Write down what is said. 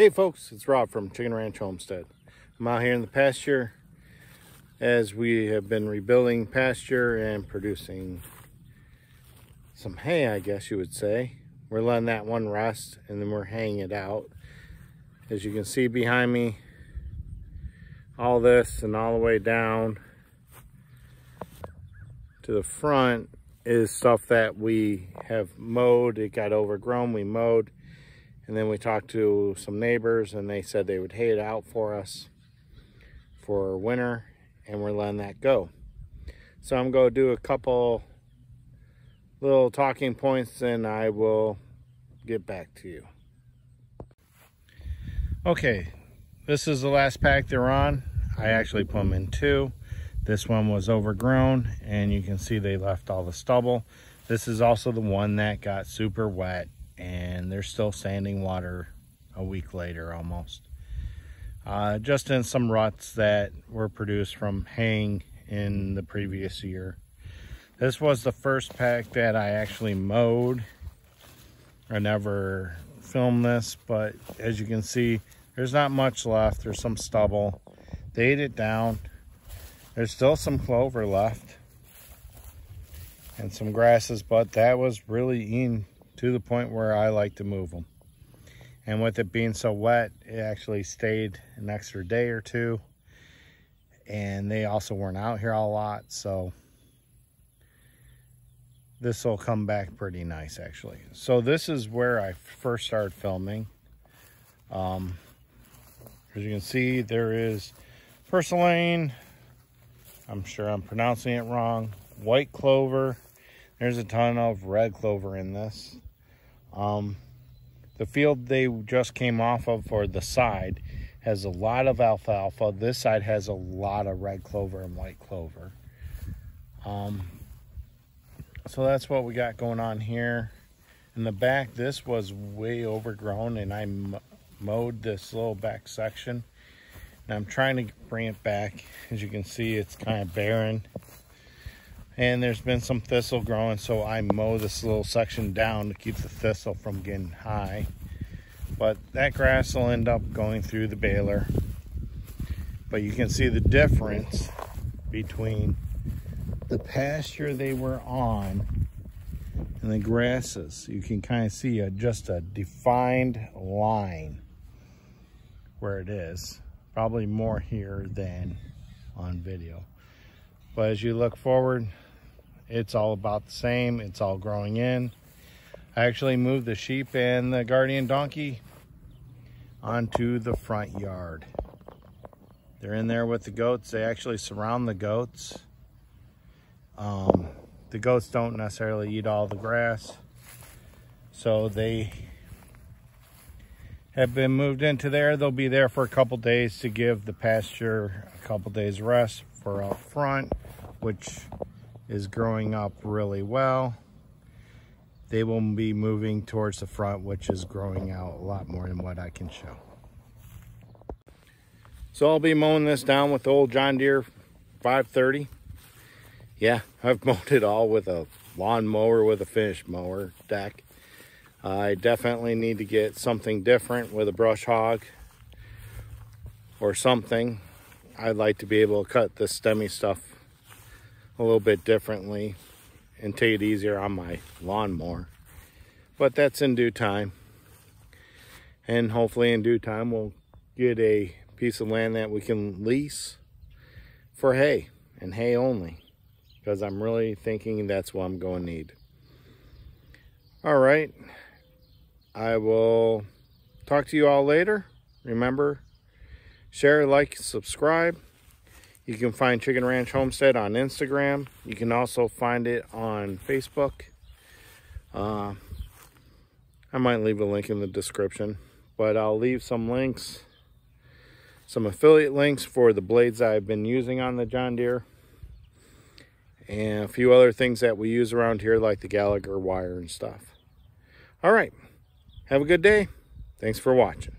Hey folks, it's Rob from Chicken Ranch Homestead. I'm out here in the pasture as we have been rebuilding pasture and producing some hay, I guess you would say. We're letting that one rest and then we're hanging it out. As you can see behind me, all this and all the way down to the front is stuff that we have mowed. It got overgrown, we mowed. And then we talked to some neighbors and they said they would hay it out for us for winter, and we're letting that go. So I'm going to do a couple little talking points and I will get back to you. Okay, this is the last pack they're on. I actually put them in two. This one was overgrown and you can see they left all the stubble. This is also the one that got super wet and they're still standing water a week later almost. Just in some ruts that were produced from haying in the previous year. This was the first pack that I actually mowed. I never filmed this, but as you can see, there's not much left. There's some stubble. They ate it down. There's still some clover left and some grasses, but that was really eaten to the point where I like to move them. And with it being so wet, it actually stayed an extra day or two. And they also weren't out here a lot, so this will come back pretty nice actually. So this is where I first started filming. As you can see, there is purslane. I'm sure I'm pronouncing it wrong. White clover. There's a ton of red clover in this. The field they just came off of, for the side, has a lot of alfalfa. This side has a lot of red clover and white clover. So that's what we got going on here. In the back, this was way overgrown and I mowed this little back section. And I'm trying to bring it back. As you can see, it's kind of barren. And there's been some thistle growing, so I mow this little section down to keep the thistle from getting high. But that grass will end up going through the baler. But you can see the difference between the pasture they were on and the grasses. You can kind of see just a defined line where it is. Probably more here than on video. But as you look forward, it's all about the same. It's all growing in. I actually moved the sheep and the guardian donkey onto the front yard. They're in there with the goats. They actually surround the goats. The goats don't necessarily eat all the grass, so they have been moved into there. They'll be there for a couple days to give the pasture a couple days rest for out front, which is growing up really well. They will be moving towards the front, which is growing out a lot more than what I can show. So I'll be mowing this down with the old John Deere 530. Yeah, I've mowed it all with a lawn mower with a finish mower deck. I definitely need to get something different with a brush hog or something. I'd like to be able to cut the stemmy stuff a little bit differently and take it easier on my lawnmower. But that's in due time. And hopefully in due time we'll get a piece of land that we can lease for hay and hay only. Because I'm really thinking that's what I'm going to need. All right. I will talk to you all later. Remember, share, like, subscribe. You can find Chicken Ranch Homestead on Instagram. You can also find it on Facebook. I might leave a link in the description, but I'll leave some links, some affiliate links for the blades I've been using on the John Deere, and a few other things that we use around here, like the Gallagher wire and stuff. All right. Have a good day. Thanks for watching.